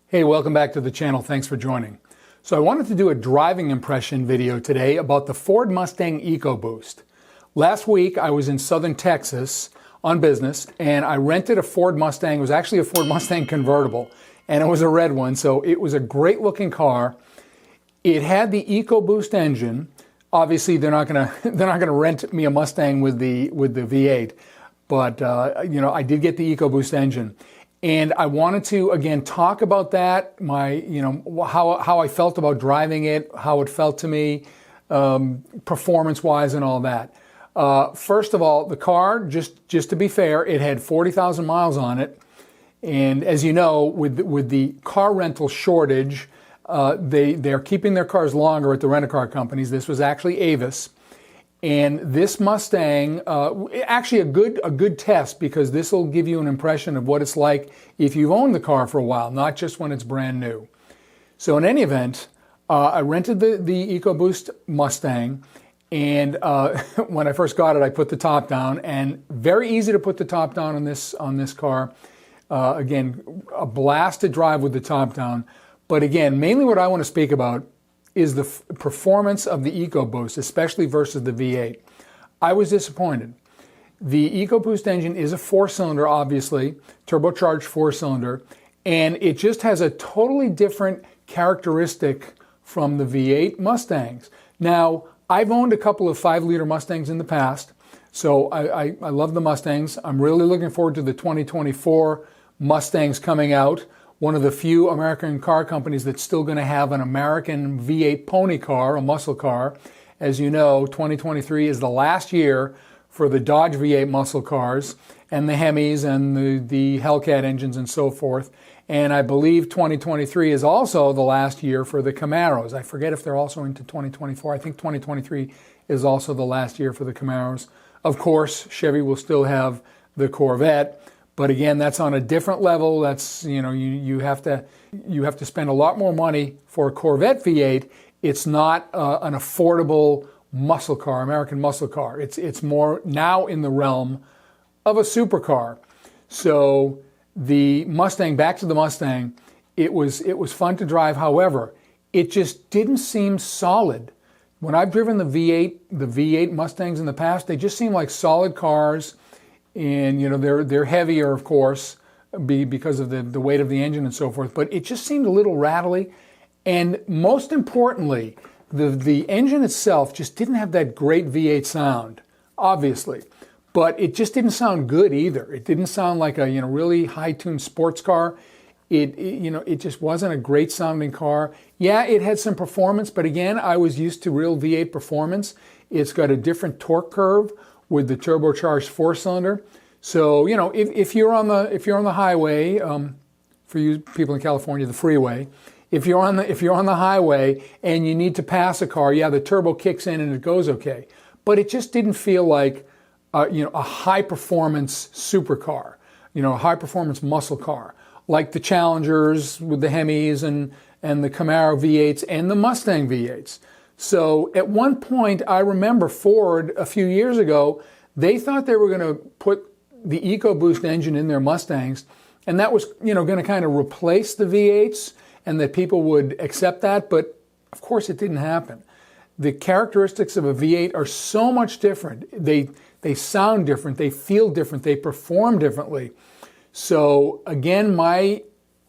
Hey, welcome back to the channel. Thanks for joining. So I wanted to do a driving impression video today about the Ford Mustang EcoBoost. Last week I was in southern Texas on business and I rented a Ford Mustang. It was actually a Ford Mustang Convertible and it was a red one, so it was a great looking car. It had the EcoBoost engine. Obviously they're not gonna rent me a Mustang with the V8, but I did get the EcoBoost engine. And I wanted to, again, talk about that, how I felt about driving it, how it felt to me, performance-wise and all that. First of all, the car, just to be fair, it had 40,000 miles on it. And as you know, with the car rental shortage, they're keeping their cars longer at the rent-a-car companies. This was actually Avis. And this Mustang, actually a good test, because this will give you an impression of what it's like if you've owned the car for a while, not just when it's brand new. So in any event, I rented the EcoBoost Mustang, and when I first got it, I put the top down, and very easy to put the top down on this car. Again, a blast to drive with the top down. But again, mainly what I want to speak about is the performance of the EcoBoost, especially versus the V8. I was disappointed. The EcoBoost engine is a four-cylinder, obviously, turbocharged four-cylinder, and it just has a totally different characteristic from the V8 Mustangs. Now, I've owned a couple of 5-liter Mustangs in the past, so I love the Mustangs. I'm really looking forward to the 2024 Mustangs coming out. One of the few American car companies that's still going to have an American V8 Ponycar, a muscle car. As you know, 2023 is the last year for the Dodge V8 muscle cars and the Hemis and the Hellcat engines and so forth. And I believe 2023 is also the last year for the Camaros. I forget if they're also into 2024. I think 2023 is also the last year for the Camaros. Of course, Chevy will still have the Corvette. But again, that's on a different level. That's, you have to spend a lot more money for a Corvette V8. It's not an affordable muscle car, American muscle car. It's more now in the realm of a supercar. So the Mustang, back to the Mustang, it was fun to drive. However, it just didn't seem solid. When I've driven the V8 Mustangs in the past, they just seem like solid cars. And they're heavier, of course, because of the weight of the engine and so forth. But it just seemed a little rattly. And most importantly, the engine itself just didn't have that great V8 sound, obviously. But it just didn't sound good either. It didn't sound like a really high-tuned sports car. It just wasn't a great sounding car. Yeah, it had some performance, but again, I was used to real V8 performance. It's got a different torque curve with the turbocharged four-cylinder. So, if you're on the highway, for you people in California, the freeway, if you're on the highway and you need to pass a car, yeah, the turbo kicks in and it goes okay. But it just didn't feel like a high-performance supercar, a high-performance muscle car, like the Challengers with the Hemis and the Camaro V8s and the Mustang V8s. So at one point, I remember Ford a few years ago, they thought they were going to put the EcoBoost engine in their Mustangs, and that was, going to kind of replace the V8s, and that people would accept that, but of course it didn't happen. The characteristics of a V8 are so much different. They sound different, they feel different, they perform differently. So again, my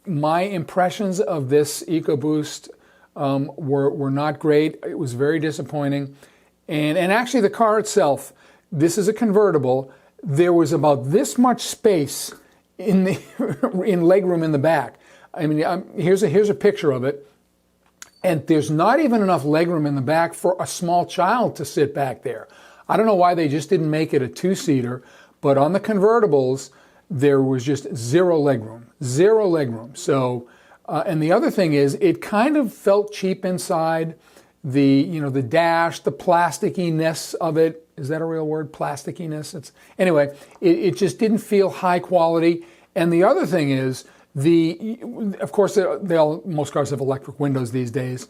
impressions of this EcoBoost were not great. It was very disappointing. And actually the car itself, this is a convertible, there was about this much space in legroom in the back. I mean, here's a picture of it. And there's not even enough legroom in the back for a small child to sit back there. I don't know why they just didn't make it a two-seater, but on the convertibles, there was just zero legroom. So, and the other thing is, it kind of felt cheap inside. The dash, the plasticiness of it. Is that a real word? Plasticiness? Anyway, it just didn't feel high quality. And the other thing is, of course, most cars have electric windows these days,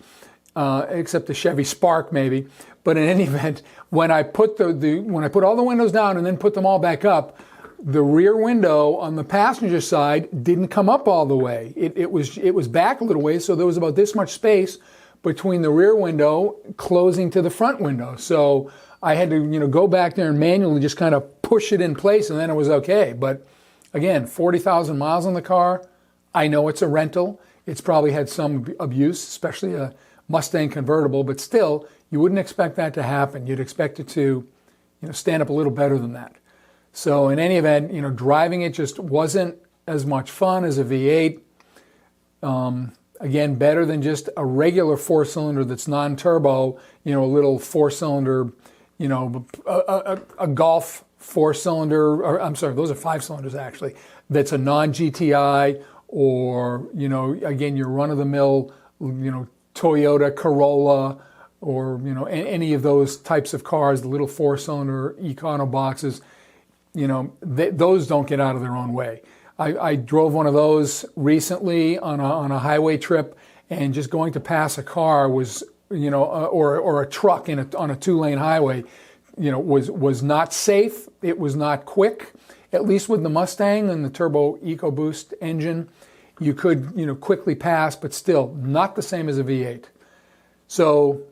except the Chevy Spark maybe. But in any event, when I put all the windows down and then put them all back up, The rear window on the passenger side didn't come up all the way. It was back a little ways, so there was about this much space between the rear window closing to the front window. So I had to, go back there and manually just kind of push it in place, and then it was okay. But again, 40,000 miles on the car. I know it's a rental. It's probably had some abuse, especially a Mustang Convertible, but still, you wouldn't expect that to happen. You'd expect it to, stand up a little better than that. So in any event, driving it just wasn't as much fun as a V8. Again, better than just a regular four-cylinder that's non-turbo, a little four-cylinder, a Golf four-cylinder, or I'm sorry, those are five cylinders actually, that's a non-GTI, or, again, your run-of-the-mill, Toyota Corolla, or, any of those types of cars, the little four-cylinder Econo boxes, those don't get out of their own way. I drove one of those recently on a highway trip, and just going to pass a car was, or a truck on a two-lane highway, was not safe. It was not quick. At least with the Mustang and the turbo EcoBoost engine, you could, quickly pass, but still not the same as a V8. So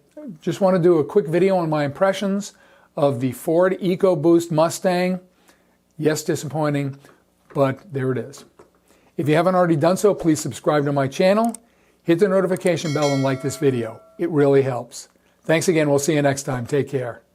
just want to do a quick video on my impressions of the Ford EcoBoost Mustang. Yes, disappointing, but there it is. If you haven't already done so, please subscribe to my channel, hit the notification bell, and like this video. It really helps. Thanks again. We'll see you next time. Take care.